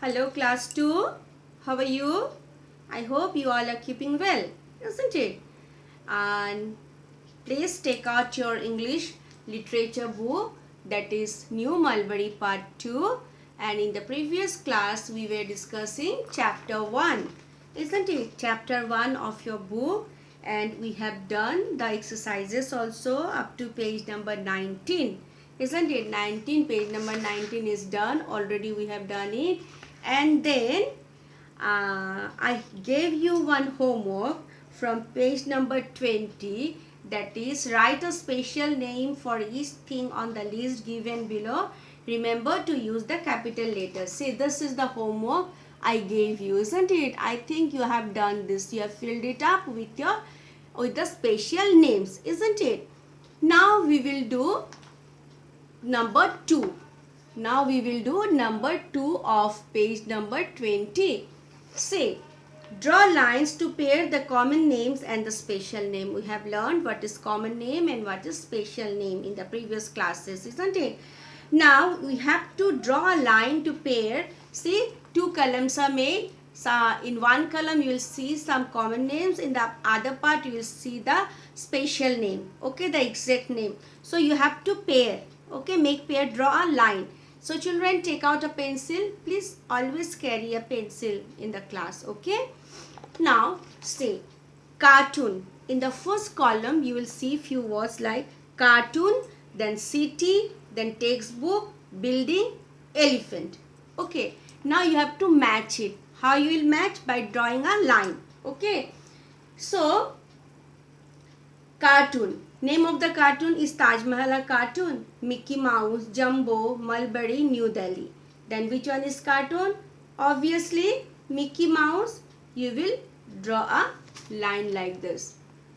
Hello class 2. How are you? I hope you all are keeping well, isn't it? And please take out your English literature book, that is New Mulberry Part 2, and in the previous class we were discussing chapter 1, isn't it? Chapter 1 of your book, and we have done the exercises also up to page number 19, isn't it? 19, page number 19 is done already. We have done it. And then I gave you one homework from page number 20, that is write a special name for each thing on the list given below. Remember to use the capital letters. See, this is the homework I gave you, isn't it? I think you have done this. You have filled it up with the special names, isn't it? Now we will do number 2. Now we will do number 2 of page number 20. Say, draw lines to pair the common names and the special name. We have learned what is common name and what is special name in the previous classes, isn't it? Now we have to draw a line to pair. See, two columns are made. So in one column you will see some common names. In the other part you will see the special name. Okay, the exact name. So you have to pair. Okay, make pair, draw a line. So children, take out a pencil. Please always carry a pencil in the class. Okay. Now say cartoon. In the first column you will see few words like cartoon, then city, then textbook, building, elephant. Okay. Now you have to match it. How you will match? By drawing a line. Okay. So cartoon. Name of the cartoon is Taj Mahal cartoon, Mickey Mouse, Jumbo, Mulberry, New Delhi. Then which one is cartoon? Obviously Mickey Mouse. You will draw a line like this.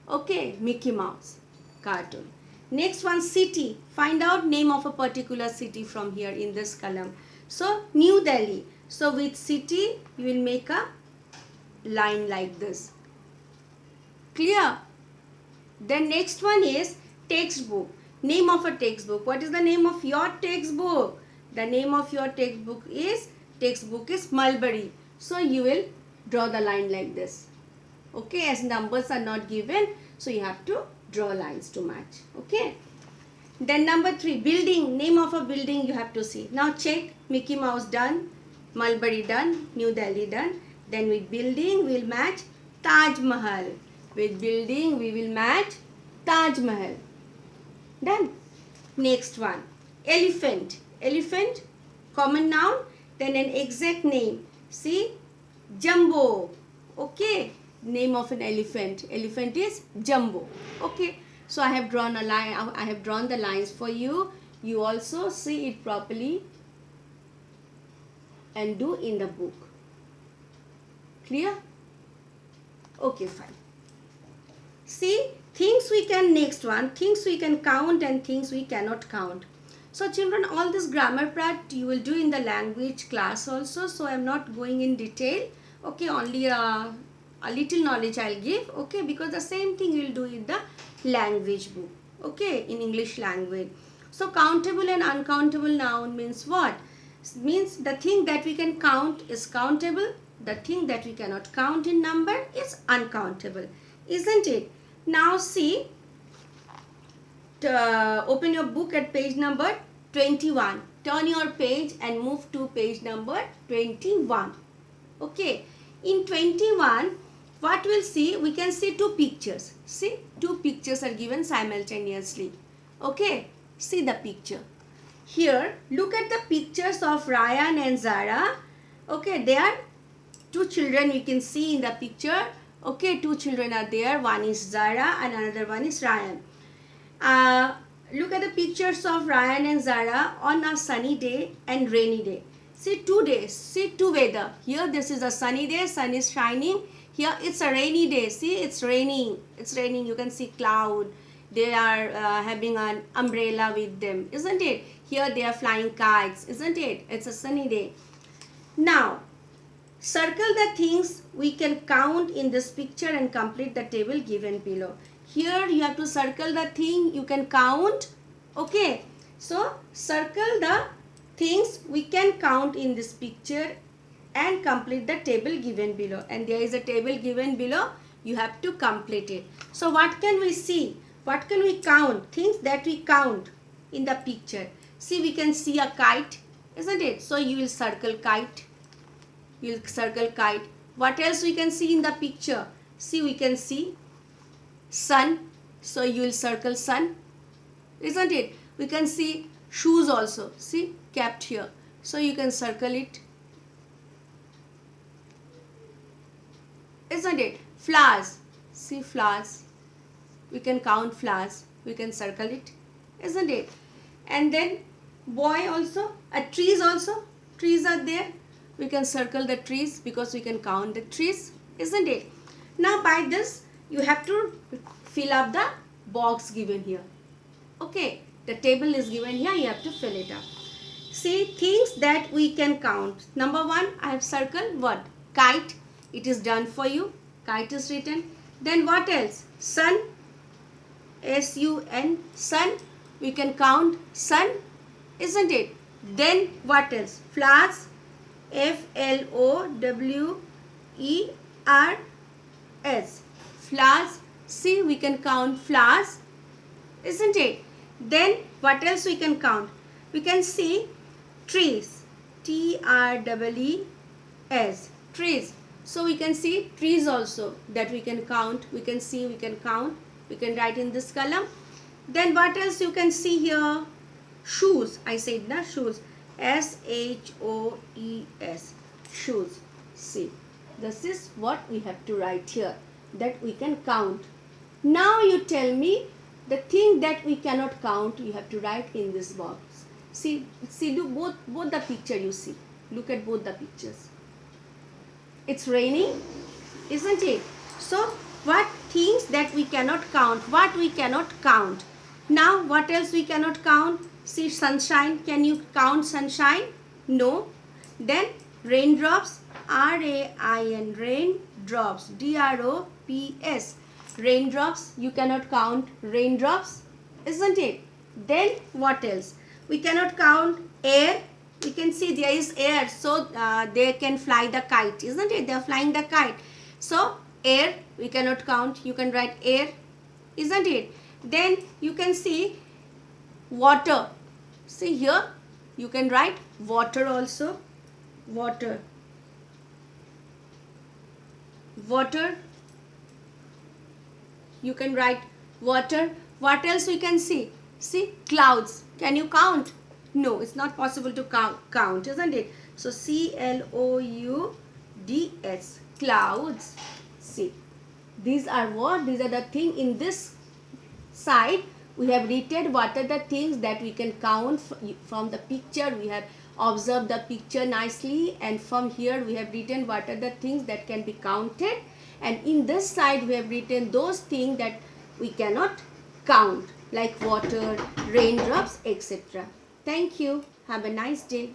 Okay, Mickey Mouse cartoon. Next one, city. Find out name of a particular city from here in this column. So New Delhi. So with city you will make a line like this. Clear? Then next one is textbook. Name of a textbook. What is the name of your textbook? The name of your textbook is Mulberry. So you will draw the line like this. Okay, as numbers are not given, so you have to draw lines to match. Okay. Then number 3, building. Name of a building you have to see. Now check. Mickey Mouse done. Mulberry done. New Delhi done. Then with building we will match Taj Mahal. With building we will match Taj Mahal. Done. Next one, elephant. Elephant, common noun, then an exact name. See, Jumbo. Okay, name of an elephant. Elephant is Jumbo. Okay, so I have drawn a line. I have drawn the lines for you. You also see it properly and do in the book. Clear? Okay, fine. See, things we can, next one, things we can count and things we cannot count. So children, all this grammar part you will do in the language class also. So I am not going in detail. Okay, only a little knowledge I'll give. Okay, because the same thing you will do in the language book. Okay, in English language. So countable and uncountable noun means what? Means the thing that we can count is countable. The thing that we cannot count in number is uncountable. Isn't it? Now see, open your book at page number 21. Turn your page and move to page number 21. Okay. In 21, what we'll see? We can see two pictures. See, two pictures are given simultaneously. Okay. See the picture. Here, look at the pictures of Ryan and Zara. Okay, they are two children we can see in the picture. Okay, two children are there. One is Zara and another one is Ryan. Look at the pictures of Ryan and Zara on a sunny day and rainy day. See, 2 days. See, two weather. Here this is a sunny day. Sun is shining. Here it's a rainy day. See, it's raining. It's raining. You can see cloud. They are having an umbrella with them. Isn't it? Here they are flying kites. Isn't it? It's a sunny day. Now, circle the things we can count in this picture and complete the table given below. Here you have to circle the thing you can count. Okay. So circle the things we can count in this picture and complete the table given below. And there is a table given below. You have to complete it. So what can we see? What can we count? Things that we count in the picture. See, we can see a kite, isn't it? So you will circle kite. You will circle kite. What else we can see in the picture? See, we can see sun. So you will circle sun, isn't it? We can see shoes also. See, kept here. So you can circle it, isn't it? Flowers. See, flowers. We can count flowers. We can circle it, isn't it? And then boy also. Trees also. Trees are there. We can circle the trees because we can count the trees, isn't it? Now by this you have to fill up the box given here. Okay, the table is given here, you have to fill it up. See, things that we can count. Number one, I have circled what? Kite. It is done for you. Kite is written. Then what else? Sun. S-U-N. Sun. We can count sun, isn't it? Then what else? Flowers. F-L-O-W-E-R-S. Flowers. See, we can count flowers, isn't it? Then what else we can count? We can see trees. T-R-E-E-S. Trees. So we can see trees also that we can count. We can see, we can count. We can write in this column. Then what else you can see here? Shoes. I said na, shoes. S-H-O-E-S. Shoes. See, this is what we have to write here, that we can count. Now you tell me the thing that we cannot count, you have to write in this box. See, do both the picture you see. Look at both the pictures. It's raining, isn't it? So what things that we cannot count, what we cannot count. Now what else we cannot count? See, sunshine. Can you count sunshine? No. Then raindrops. R-A-I-N. Raindrops. D-R-O-P-S. Raindrops. You cannot count raindrops, isn't it? Then what else? We cannot count air. We can see there is air, so they can fly the kite, isn't it? They are flying the kite. So air we cannot count. You can write air, isn't it? Then you can see water. See here, you can write water also. Water. Water. You can write water. What else we can see? See, clouds. Can you count? No, it's not possible to count, isn't it? So C-L-O-U-D-S. Clouds. See, these are what? These are the things in this side. We have written what are the things that we can count from the picture. We have observed the picture nicely, and from here we have written what are the things that can be counted, and in this side we have written those things that we cannot count, like water, raindrops, etc. Thank you. Have a nice day.